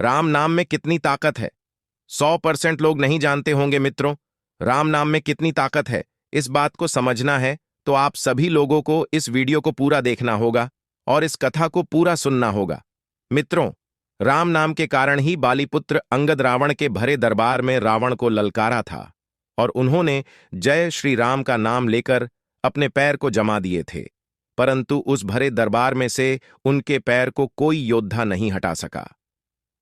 राम नाम में कितनी ताकत है। 100% लोग नहीं जानते होंगे मित्रों, राम नाम में कितनी ताकत है। इस बात को समझना है तो आप सभी लोगों को इस वीडियो को पूरा देखना होगा और इस कथा को पूरा सुनना होगा। मित्रों, राम नाम के कारण ही बालीपुत्र अंगद रावण के भरे दरबार में रावण को ललकारा था और उन्होंने जय श्री राम का नाम लेकर अपने पैर को जमा दिए थे, परंतु उस भरे दरबार में से उनके पैर को कोई योद्धा नहीं हटा सका।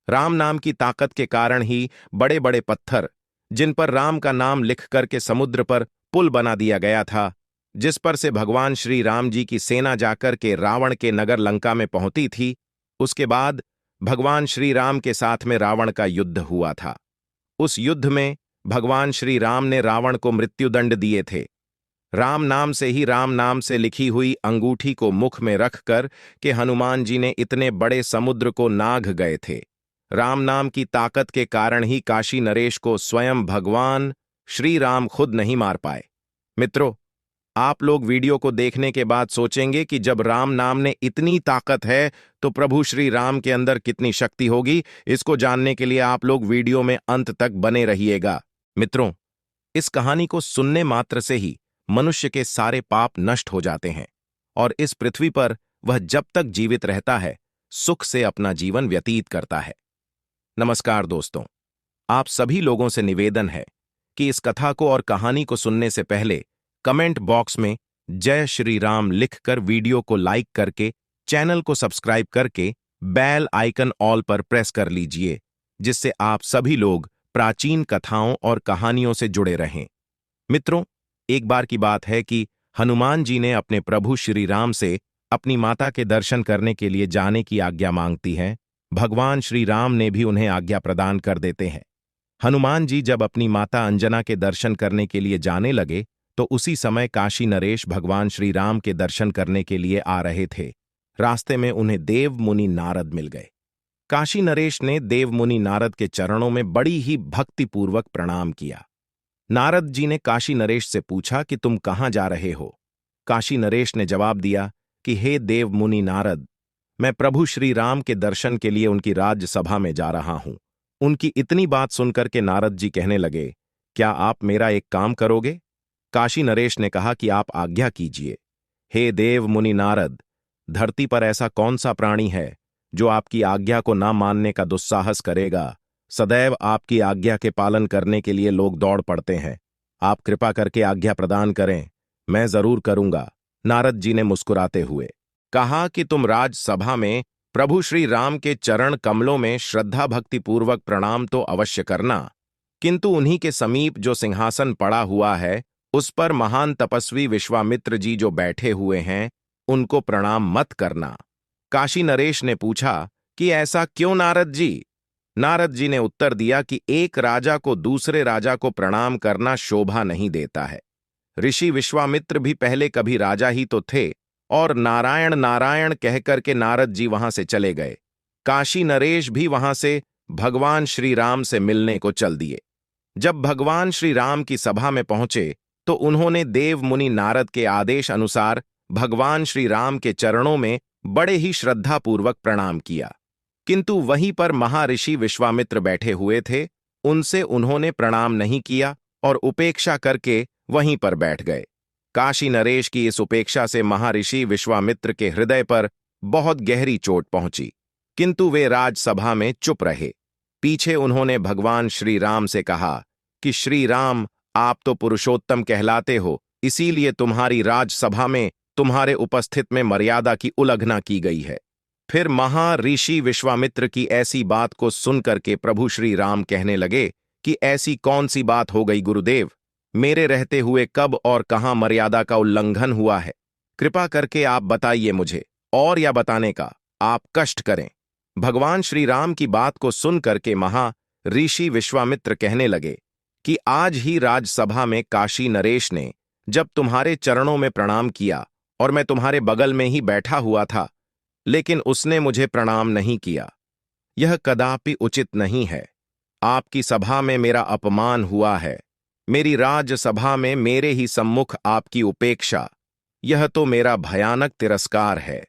राम नाम की ताकत के कारण ही बड़े बड़े पत्थर, जिन पर राम का नाम लिख करके समुद्र पर पुल बना दिया गया था, जिस पर से भगवान श्री राम जी की सेना जाकर के रावण के नगर लंका में पहुंची थी, उसके बाद भगवान श्री राम के साथ में रावण का युद्ध हुआ था। उस युद्ध में भगवान श्री राम ने रावण को मृत्युदंड दिए थे। राम नाम से ही राम नाम से लिखी हुई अंगूठी को मुख में रखकर के हनुमान जी ने इतने बड़े समुद्र को नाग गए थे। राम नाम की ताकत के कारण ही काशी नरेश को स्वयं भगवान श्री राम खुद नहीं मार पाए। मित्रों, आप लोग वीडियो को देखने के बाद सोचेंगे कि जब राम नाम में इतनी ताकत है तो प्रभु श्री राम के अंदर कितनी शक्ति होगी। इसको जानने के लिए आप लोग वीडियो में अंत तक बने रहिएगा। मित्रों, इस कहानी को सुनने मात्र से ही मनुष्य के सारे पाप नष्ट हो जाते हैं और इस पृथ्वी पर वह जब तक जीवित रहता है सुख से अपना जीवन व्यतीत करता है। नमस्कार दोस्तों, आप सभी लोगों से निवेदन है कि इस कथा को और कहानी को सुनने से पहले कमेंट बॉक्स में जय श्री राम लिखकर वीडियो को लाइक करके चैनल को सब्सक्राइब करके बेल आइकन ऑल पर प्रेस कर लीजिए, जिससे आप सभी लोग प्राचीन कथाओं और कहानियों से जुड़े रहें। मित्रों, एक बार की बात है कि हनुमान जी ने अपने प्रभु श्री राम से अपनी माता के दर्शन करने के लिए जाने की आज्ञा मांगती हैं। भगवान श्री राम ने भी उन्हें आज्ञा प्रदान कर देते हैं। हनुमान जी जब अपनी माता अंजना के दर्शन करने के लिए जाने लगे तो उसी समय काशी नरेश भगवान श्री राम के दर्शन करने के लिए आ रहे थे। रास्ते में उन्हें देव मुनि नारद मिल गए। काशी नरेश ने देव मुनि नारद के चरणों में बड़ी ही भक्तिपूर्वक प्रणाम किया। नारद जी ने काशी नरेश से पूछा कि तुम कहाँ जा रहे हो। काशी नरेश ने जवाब दिया कि हे देव मुनि नारद, मैं प्रभु श्री राम के दर्शन के लिए उनकी राज्यसभा में जा रहा हूं। उनकी इतनी बात सुनकर के नारद जी कहने लगे, क्या आप मेरा एक काम करोगे? काशी नरेश ने कहा कि आप आज्ञा कीजिए। हे देव मुनि नारद, धरती पर ऐसा कौन सा प्राणी है जो आपकी आज्ञा को ना मानने का दुस्साहस करेगा? सदैव आपकी आज्ञा के पालन करने के लिए लोग दौड़ पड़ते हैं। आप कृपा करके आज्ञा प्रदान करें, मैं जरूर करूंगा। नारद जी ने मुस्कुराते हुए कहा कि तुम राजसभा में प्रभु श्री राम के चरण कमलों में श्रद्धा भक्ति पूर्वक प्रणाम तो अवश्य करना, किंतु उन्हीं के समीप जो सिंहासन पड़ा हुआ है उस पर महान तपस्वी विश्वामित्र जी जो बैठे हुए हैं उनको प्रणाम मत करना। काशी नरेश ने पूछा कि ऐसा क्यों नारद जी? नारद जी ने उत्तर दिया कि एक राजा को दूसरे राजा को प्रणाम करना शोभा नहीं देता है। ऋषि विश्वामित्र भी पहले कभी राजा ही तो थे और नारायण नारायण कहकर के नारद जी वहां से चले गए। काशी नरेश भी वहां से भगवान श्री राम से मिलने को चल दिए। जब भगवान श्री राम की सभा में पहुंचे तो उन्होंने देव मुनि नारद के आदेश अनुसार भगवान श्री राम के चरणों में बड़े ही श्रद्धापूर्वक प्रणाम किया, किंतु वहीं पर महर्षि विश्वामित्र बैठे हुए थे। उनसे उन्होंने प्रणाम नहीं किया और उपेक्षा करके वहीं पर बैठ गए। काशी नरेश की इस उपेक्षा से महर्षि विश्वामित्र के हृदय पर बहुत गहरी चोट पहुंची, किंतु वे राजसभा में चुप रहे। पीछे उन्होंने भगवान श्री राम से कहा कि श्री राम, आप तो पुरुषोत्तम कहलाते हो, इसीलिए तुम्हारी राजसभा में तुम्हारे उपस्थित में मर्यादा की उल्लंघना की गई है। फिर महर्षि विश्वामित्र की ऐसी बात को सुनकर के प्रभु श्री राम कहने लगे कि ऐसी कौन सी बात हो गई गुरुदेव? मेरे रहते हुए कब और कहां मर्यादा का उल्लंघन हुआ है? कृपा करके आप बताइए मुझे, और या बताने का आप कष्ट करें। भगवान श्री राम की बात को सुनकर के महर्षि विश्वामित्र कहने लगे कि आज ही राजसभा में काशी नरेश ने जब तुम्हारे चरणों में प्रणाम किया और मैं तुम्हारे बगल में ही बैठा हुआ था, लेकिन उसने मुझे प्रणाम नहीं किया। यह कदापि उचित नहीं है। आपकी सभा में मेरा अपमान हुआ है, मेरी राजसभा में मेरे ही सम्मुख आपकी उपेक्षा, यह तो मेरा भयानक तिरस्कार है।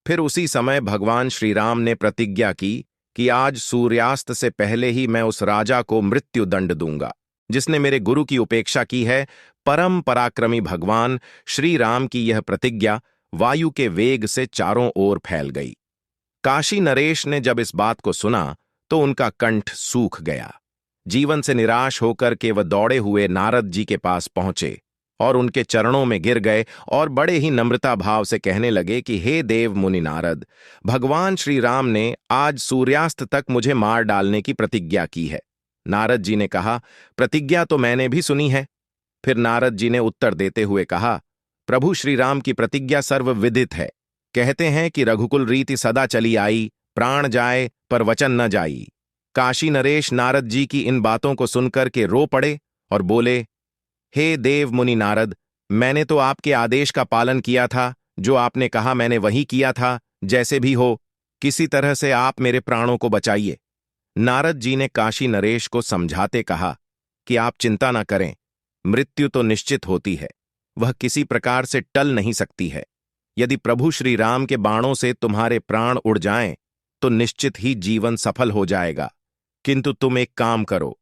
फिर उसी समय भगवान श्री राम ने प्रतिज्ञा की कि आज सूर्यास्त से पहले ही मैं उस राजा को मृत्यु दंड दूंगा जिसने मेरे गुरु की उपेक्षा की है। परम पराक्रमी भगवान श्री राम की यह प्रतिज्ञा वायु के वेग से चारों ओर फैल गई। काशी नरेश ने जब इस बात को सुना तो उनका कंठ सूख गया। जीवन से निराश होकर के वह दौड़े हुए नारद जी के पास पहुंचे और उनके चरणों में गिर गए और बड़े ही नम्रता भाव से कहने लगे कि हे देव मुनि नारद, भगवान श्री राम ने आज सूर्यास्त तक मुझे मार डालने की प्रतिज्ञा की है। नारद जी ने कहा, प्रतिज्ञा तो मैंने भी सुनी है। फिर नारद जी ने उत्तर देते हुए कहा, प्रभु श्री राम की प्रतिज्ञा सर्वविदित है। कहते हैं कि रघुकुल रीति सदा चली आई, प्राण जाए पर वचन न जाई। काशी नरेश नारद जी की इन बातों को सुनकर के रो पड़े और बोले, हे देव मुनि नारद, मैंने तो आपके आदेश का पालन किया था, जो आपने कहा मैंने वही किया था। जैसे भी हो, किसी तरह से आप मेरे प्राणों को बचाइए। नारद जी ने काशी नरेश को समझाते कहा कि आप चिंता न करें, मृत्यु तो निश्चित होती है, वह किसी प्रकार से टल नहीं सकती है। यदि प्रभु श्री राम के बाणों से तुम्हारे प्राण उड़ जाएं, तो निश्चित ही जीवन सफल हो जाएगा। किंतु तुम एक काम करो।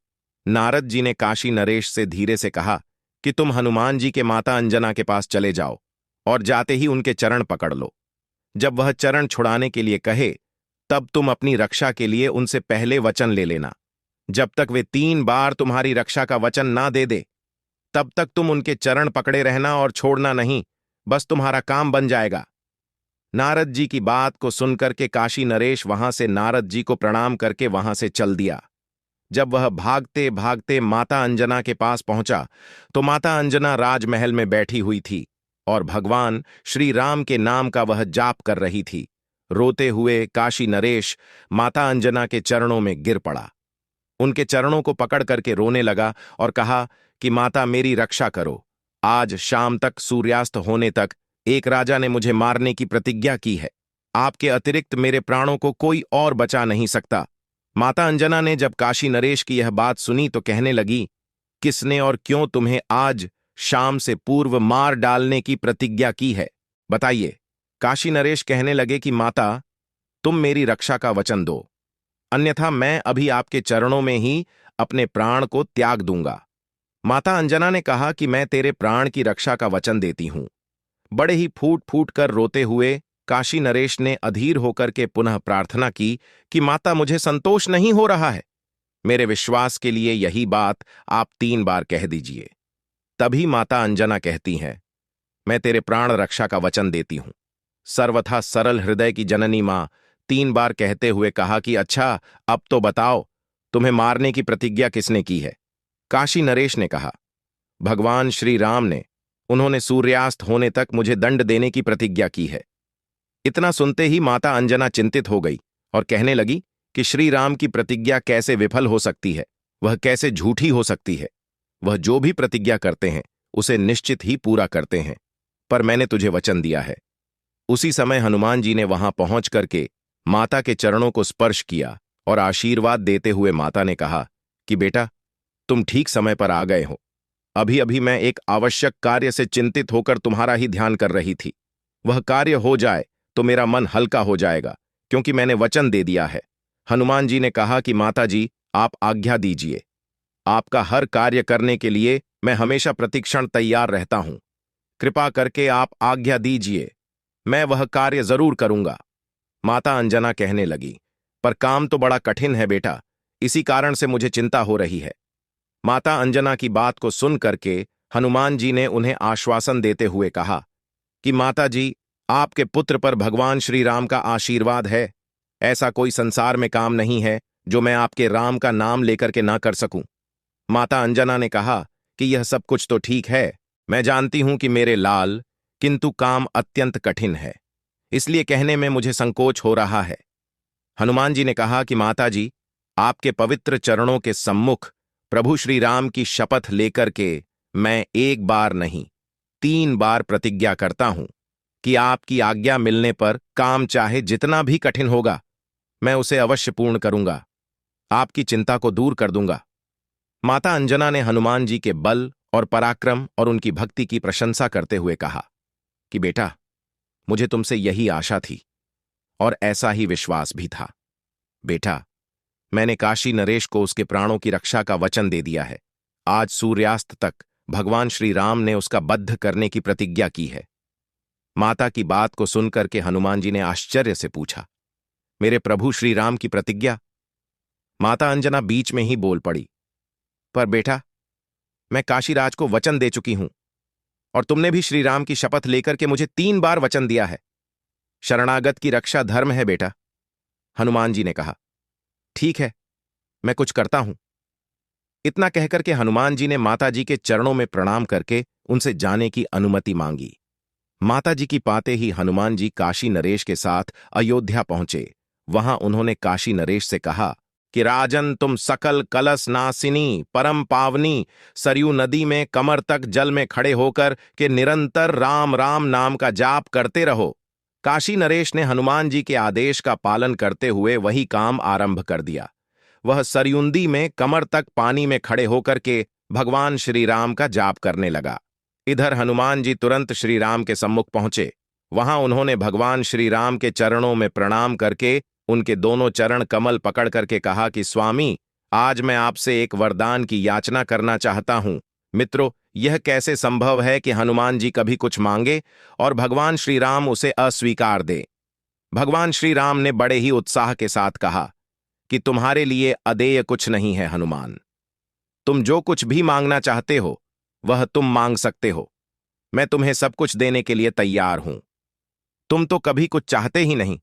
नारद जी ने काशी नरेश से धीरे से कहा कि तुम हनुमान जी के माता अंजना के पास चले जाओ और जाते ही उनके चरण पकड़ लो। जब वह चरण छुड़ाने के लिए कहे, तब तुम अपनी रक्षा के लिए उनसे पहले वचन ले लेना। जब तक वे 3 बार तुम्हारी रक्षा का वचन ना दे दे, तब तक तुम उनके चरण पकड़े रहना और छोड़ना नहीं, बस तुम्हारा काम बन जाएगा। नारद जी की बात को सुनकर के काशी नरेश वहां से नारद जी को प्रणाम करके वहां से चल दिया। जब वह भागते भागते माता अंजना के पास पहुंचा तो माता अंजना राजमहल में बैठी हुई थी और भगवान श्री राम के नाम का वह जाप कर रही थी। रोते हुए काशी नरेश माता अंजना के चरणों में गिर पड़ा, उनके चरणों को पकड़ करके रोने लगा और कहा कि माता मेरी रक्षा करो। आज शाम तक सूर्यास्त होने तक एक राजा ने मुझे मारने की प्रतिज्ञा की है। आपके अतिरिक्त मेरे प्राणों को कोई और बचा नहीं सकता। माता अंजना ने जब काशी नरेश की यह बात सुनी तो कहने लगी, किसने और क्यों तुम्हें आज शाम से पूर्व मार डालने की प्रतिज्ञा की है, बताइए। काशी नरेश कहने लगे कि माता, तुम मेरी रक्षा का वचन दो, अन्यथा मैं अभी आपके चरणों में ही अपने प्राण को त्याग दूंगा। माता अंजना ने कहा कि मैं तेरे प्राण की रक्षा का वचन देती हूं। बड़े ही फूट फूट कर रोते हुए काशी नरेश ने अधीर होकर के पुनः प्रार्थना की कि माता मुझे संतोष नहीं हो रहा है, मेरे विश्वास के लिए यही बात आप 3 बार कह दीजिए। तभी माता अंजना कहती हैं, मैं तेरे प्राण रक्षा का वचन देती हूं। सर्वथा सरल हृदय की जननी मां 3 बार कहते हुए कहा कि अच्छा, अब तो बताओ, तुम्हें मारने की प्रतिज्ञा किसने की है। काशी नरेश ने कहा, भगवान श्री राम ने। उन्होंने सूर्यास्त होने तक मुझे दंड देने की प्रतिज्ञा की है। इतना सुनते ही माता अंजना चिंतित हो गई और कहने लगी कि श्री राम की प्रतिज्ञा कैसे विफल हो सकती है, वह कैसे झूठी हो सकती है। वह जो भी प्रतिज्ञा करते हैं उसे निश्चित ही पूरा करते हैं, पर मैंने तुझे वचन दिया है। उसी समय हनुमान जी ने वहां पहुंच करके माता के चरणों को स्पर्श किया और आशीर्वाद देते हुए माता ने कहा कि बेटा, तुम ठीक समय पर आ गए हो। अभी अभी मैं एक आवश्यक कार्य से चिंतित होकर तुम्हारा ही ध्यान कर रही थी। वह कार्य हो जाए तो मेरा मन हल्का हो जाएगा, क्योंकि मैंने वचन दे दिया है। हनुमान जी ने कहा कि माता जी, आप आज्ञा दीजिए। आपका हर कार्य करने के लिए मैं हमेशा प्रतिक्षण तैयार रहता हूं। कृपा करके आप आज्ञा दीजिए, मैं वह कार्य जरूर करूंगा। माता अंजना कहने लगी, पर काम तो बड़ा कठिन है बेटा, इसी कारण से मुझे चिंता हो रही है। माता अंजना की बात को सुन करके हनुमान जी ने उन्हें आश्वासन देते हुए कहा कि माता जी, आपके पुत्र पर भगवान श्री राम का आशीर्वाद है। ऐसा कोई संसार में काम नहीं है जो मैं आपके राम का नाम लेकर के ना कर सकूं। माता अंजना ने कहा कि यह सब कुछ तो ठीक है, मैं जानती हूं कि मेरे लाल, किंतु काम अत्यंत कठिन है, इसलिए कहने में मुझे संकोच हो रहा है। हनुमान जी ने कहा कि माता जी, आपके पवित्र चरणों के सम्मुख प्रभु श्री राम की शपथ लेकर के मैं 1 बार नहीं 3 बार प्रतिज्ञा करता हूं कि आपकी आज्ञा मिलने पर काम चाहे जितना भी कठिन होगा, मैं उसे अवश्य पूर्ण करूंगा, आपकी चिंता को दूर कर दूंगा। माता अंजना ने हनुमान जी के बल और पराक्रम और उनकी भक्ति की प्रशंसा करते हुए कहा कि बेटा, मुझे तुमसे यही आशा थी और ऐसा ही विश्वास भी था। बेटा, मैंने काशी नरेश को उसके प्राणों की रक्षा का वचन दे दिया है। आज सूर्यास्त तक भगवान श्री राम ने उसका बद्ध करने की प्रतिज्ञा की है। माता की बात को सुनकर के हनुमान जी ने आश्चर्य से पूछा, मेरे प्रभु श्री राम की प्रतिज्ञा? माता अंजना बीच में ही बोल पड़ी, पर बेटा, मैं काशीराज को वचन दे चुकी हूं, और तुमने भी श्री राम की शपथ लेकर के मुझे 3 बार वचन दिया है। शरणागत की रक्षा धर्म है बेटा। हनुमान जी ने कहा, ठीक है, मैं कुछ करता हूं। इतना कहकर के हनुमान जी ने माताजी के चरणों में प्रणाम करके उनसे जाने की अनुमति मांगी। माताजी की पाते ही हनुमान जी काशी नरेश के साथ अयोध्या पहुंचे। वहां उन्होंने काशी नरेश से कहा कि राजन, तुम सकल कलश नासिनी परम पावनी सरयू नदी में कमर तक जल में खड़े होकर के निरंतर राम राम नाम का जाप करते रहो। काशी नरेश ने हनुमान जी के आदेश का पालन करते हुए वही काम आरंभ कर दिया। वह सरयुंदी में कमर तक पानी में खड़े होकर के भगवान श्री राम का जाप करने लगा। इधर हनुमान जी तुरंत श्री राम के सम्मुख पहुंचे। वहां उन्होंने भगवान श्री राम के चरणों में प्रणाम करके उनके दोनों चरण कमल पकड़ करके कहा कि स्वामी, आज मैं आपसे एक वरदान की याचना करना चाहता हूं। मित्रों, यह कैसे संभव है कि हनुमान जी कभी कुछ मांगे और भगवान श्री राम उसे अस्वीकार दे? भगवान श्री राम ने बड़े ही उत्साह के साथ कहा कि तुम्हारे लिए अदेय कुछ नहीं है हनुमान। तुम जो कुछ भी मांगना चाहते हो वह तुम मांग सकते हो। मैं तुम्हें सब कुछ देने के लिए तैयार हूं। तुम तो कभी कुछ चाहते ही नहीं।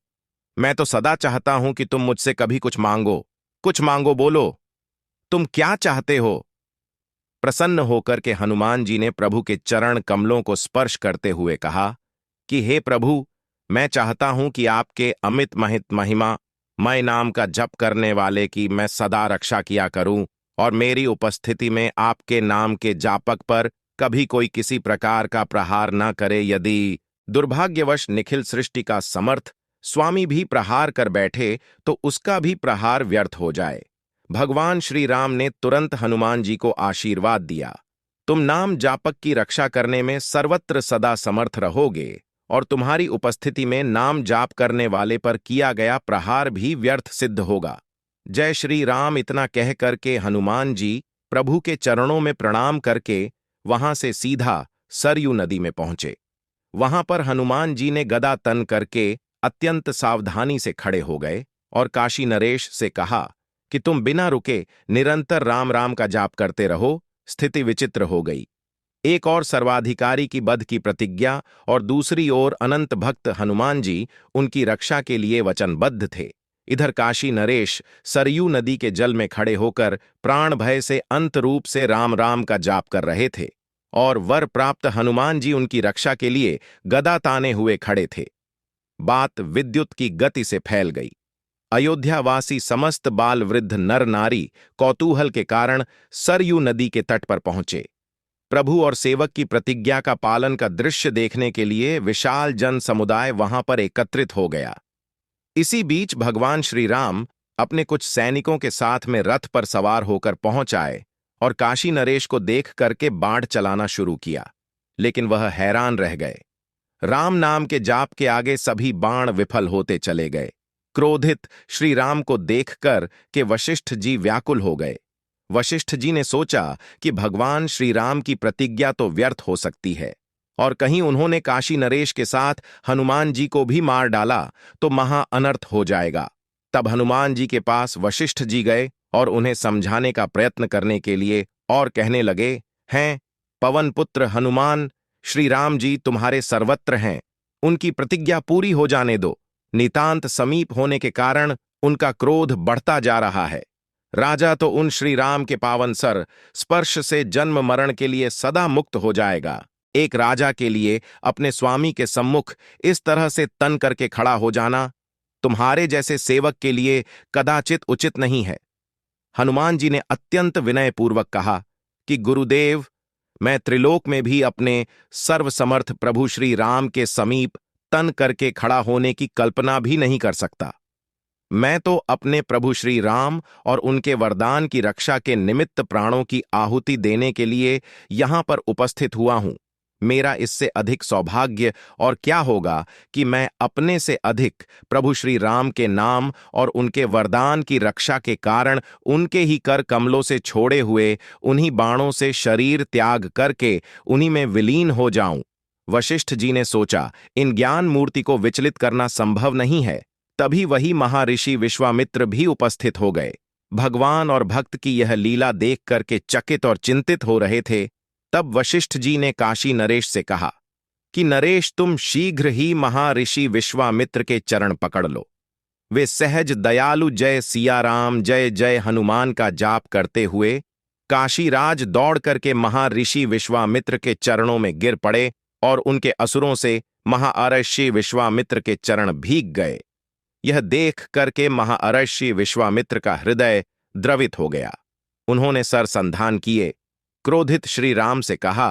मैं तो सदा चाहता हूं कि तुम मुझसे कभी कुछ मांगो। कुछ मांगो, बोलो, तुम क्या चाहते हो? प्रसन्न होकर के हनुमान जी ने प्रभु के चरण कमलों को स्पर्श करते हुए कहा कि हे प्रभु, मैं चाहता हूं कि आपके अमित महित महिमा मय नाम का जप करने वाले की मैं सदा रक्षा किया करूं, और मेरी उपस्थिति में आपके नाम के जापक पर कभी कोई किसी प्रकार का प्रहार न करे। यदि दुर्भाग्यवश निखिल सृष्टि का समर्थ स्वामी भी प्रहार कर बैठे तो उसका भी प्रहार व्यर्थ हो जाए। भगवान श्री राम ने तुरंत हनुमान जी को आशीर्वाद दिया, तुम नाम जापक की रक्षा करने में सर्वत्र सदा समर्थ रहोगे, और तुम्हारी उपस्थिति में नाम जाप करने वाले पर किया गया प्रहार भी व्यर्थ सिद्ध होगा। जय श्री राम। इतना कह करके हनुमान जी प्रभु के चरणों में प्रणाम करके वहां से सीधा सरयू नदी में पहुंचे। वहां पर हनुमान जी ने गदा तन करके अत्यंत सावधानी से खड़े हो गए और काशी नरेश से कहा कि तुम बिना रुके निरंतर राम राम का जाप करते रहो। स्थिति विचित्र हो गई। एक और सर्वाधिकारी की बध की प्रतिज्ञा और दूसरी ओर अनंत भक्त हनुमान जी उनकी रक्षा के लिए वचनबद्ध थे। इधर काशी नरेश सरयू नदी के जल में खड़े होकर प्राण भय से अंत रूप से राम राम का जाप कर रहे थे, और वर प्राप्त हनुमान जी उनकी रक्षा के लिए गदा ताने हुए खड़े थे। बात विद्युत की गति से फैल गई। अयोध्यावासी समस्त बाल वृद्ध नर नारी कौतूहल के कारण सरयू नदी के तट पर पहुंचे। प्रभु और सेवक की प्रतिज्ञा का पालन का दृश्य देखने के लिए विशाल जन समुदाय वहां पर एकत्रित हो गया। इसी बीच भगवान श्री राम अपने कुछ सैनिकों के साथ में रथ पर सवार होकर पहुंच आए और काशी नरेश को देख करके बाण चलाना शुरू किया, लेकिन वह हैरान रह गए। राम नाम के जाप के आगे सभी बाण विफल होते चले गए। क्रोधित श्री राम को देखकर के वशिष्ठ जी व्याकुल हो गए। वशिष्ठ जी ने सोचा कि भगवान श्री राम की प्रतिज्ञा तो व्यर्थ हो सकती है, और कहीं उन्होंने काशी नरेश के साथ हनुमान जी को भी मार डाला तो महा अनर्थ हो जाएगा। तब हनुमान जी के पास वशिष्ठ जी गए और उन्हें समझाने का प्रयत्न करने के लिए और कहने लगे, हैं पवन पुत्र हनुमान, श्री राम जी तुम्हारे सर्वत्र हैं, उनकी प्रतिज्ञा पूरी हो जाने दो। नितांत समीप होने के कारण उनका क्रोध बढ़ता जा रहा है। राजा तो उन श्री राम के पावन सर स्पर्श से जन्म मरण के लिए सदा मुक्त हो जाएगा। एक राजा के लिए अपने स्वामी के सम्मुख इस तरह से तन करके खड़ा हो जाना तुम्हारे जैसे सेवक के लिए कदाचित उचित नहीं है। हनुमान जी ने अत्यंत विनयपूर्वक कहा कि गुरुदेव, मैं त्रिलोक में भी अपने सर्वसमर्थ प्रभु श्री राम के समीप तन करके खड़ा होने की कल्पना भी नहीं कर सकता। मैं तो अपने प्रभु श्री राम और उनके वरदान की रक्षा के निमित्त प्राणों की आहुति देने के लिए यहां पर उपस्थित हुआ हूं। मेरा इससे अधिक सौभाग्य और क्या होगा कि मैं अपने से अधिक प्रभु श्री राम के नाम और उनके वरदान की रक्षा के कारण उनके ही कर कमलों से छोड़े हुए उन्हीं बाणों से शरीर त्याग करके उन्हीं में विलीन हो जाऊं। वशिष्ठ जी ने सोचा, इन ज्ञान मूर्ति को विचलित करना संभव नहीं है। तभी वही महर्षि विश्वामित्र भी उपस्थित हो गए। भगवान और भक्त की यह लीला देख करके चकित और चिंतित हो रहे थे। तब वशिष्ठ जी ने काशी नरेश से कहा कि नरेश, तुम शीघ्र ही महर्षि विश्वामित्र के चरण पकड़ लो। वे सहज दयालु जय सिया राम जय जय हनुमान का जाप करते हुए काशीराज दौड़ करके महर्षि विश्वामित्र के चरणों में गिर पड़े और उनके असुरों से महर्षि विश्वामित्र के चरण भीग गए। यह देख करके महर्षि विश्वामित्र का हृदय द्रवित हो गया। उन्होंने सरसंधान किए, क्रोधित श्री राम से कहा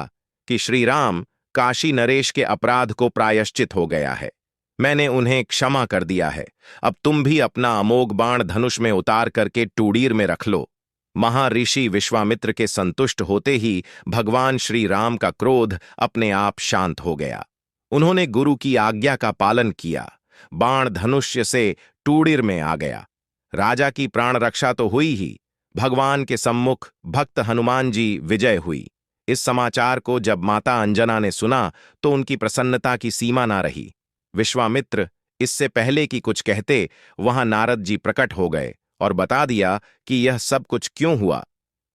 कि श्री राम, काशी नरेश के अपराध को प्रायश्चित हो गया है। मैंने उन्हें क्षमा कर दिया है। अब तुम भी अपना अमोघ बाण धनुष में उतार करके टूडीर में रख लो। महर्षि विश्वामित्र के संतुष्ट होते ही भगवान श्री राम का क्रोध अपने आप शांत हो गया। उन्होंने गुरु की आज्ञा का पालन किया। बाण धनुष्य से टूडीर में आ गया। राजा की प्राण रक्षा तो हुई ही, भगवान के सम्मुख भक्त हनुमान जी विजय हुई। इस समाचार को जब माता अंजना ने सुना तो उनकी प्रसन्नता की सीमा ना रही। विश्वामित्र इससे पहले कि कुछ कहते, वहां नारद जी प्रकट हो गए और बता दिया कि यह सब कुछ क्यों हुआ।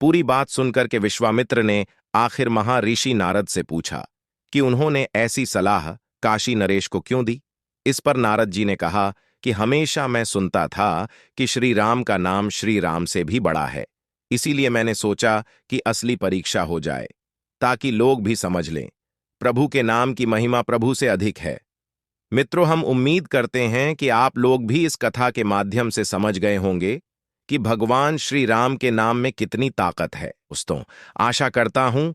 पूरी बात सुनकर के विश्वामित्र ने आखिर महर्षि नारद से पूछा कि उन्होंने ऐसी सलाह काशी नरेश को क्यों दी। इस पर नारद जी ने कहा कि हमेशा मैं सुनता था कि श्री राम का नाम श्री राम से भी बड़ा है। इसीलिए मैंने सोचा कि असली परीक्षा हो जाए, ताकि लोग भी समझ लें प्रभु के नाम की महिमा प्रभु से अधिक है। मित्रों, हम उम्मीद करते हैं कि आप लोग भी इस कथा के माध्यम से समझ गए होंगे कि भगवान श्री राम के नाम में कितनी ताकत है। दोस्तों, आशा करता हूं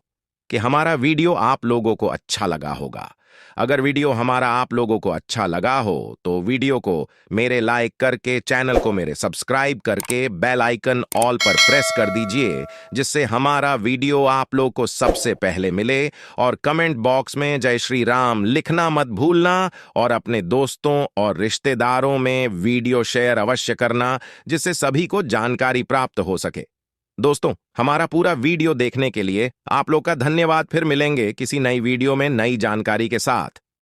कि हमारा वीडियो आप लोगों को अच्छा लगा होगा। अगर वीडियो हमारा आप लोगों को अच्छा लगा हो तो वीडियो को मेरे लाइक करके, चैनल को मेरे सब्सक्राइब करके, बेल आइकन ऑल पर प्रेस कर दीजिए, जिससे हमारा वीडियो आप लोग को सबसे पहले मिले। और कमेंट बॉक्स में जय श्री राम लिखना मत भूलना और अपने दोस्तों और रिश्तेदारों में वीडियो शेयर अवश्य करना, जिससे सभी को जानकारी प्राप्त हो सके। दोस्तों, हमारा पूरा वीडियो देखने के लिए आप लोग का धन्यवाद। फिर मिलेंगे किसी नई वीडियो में नई जानकारी के साथ।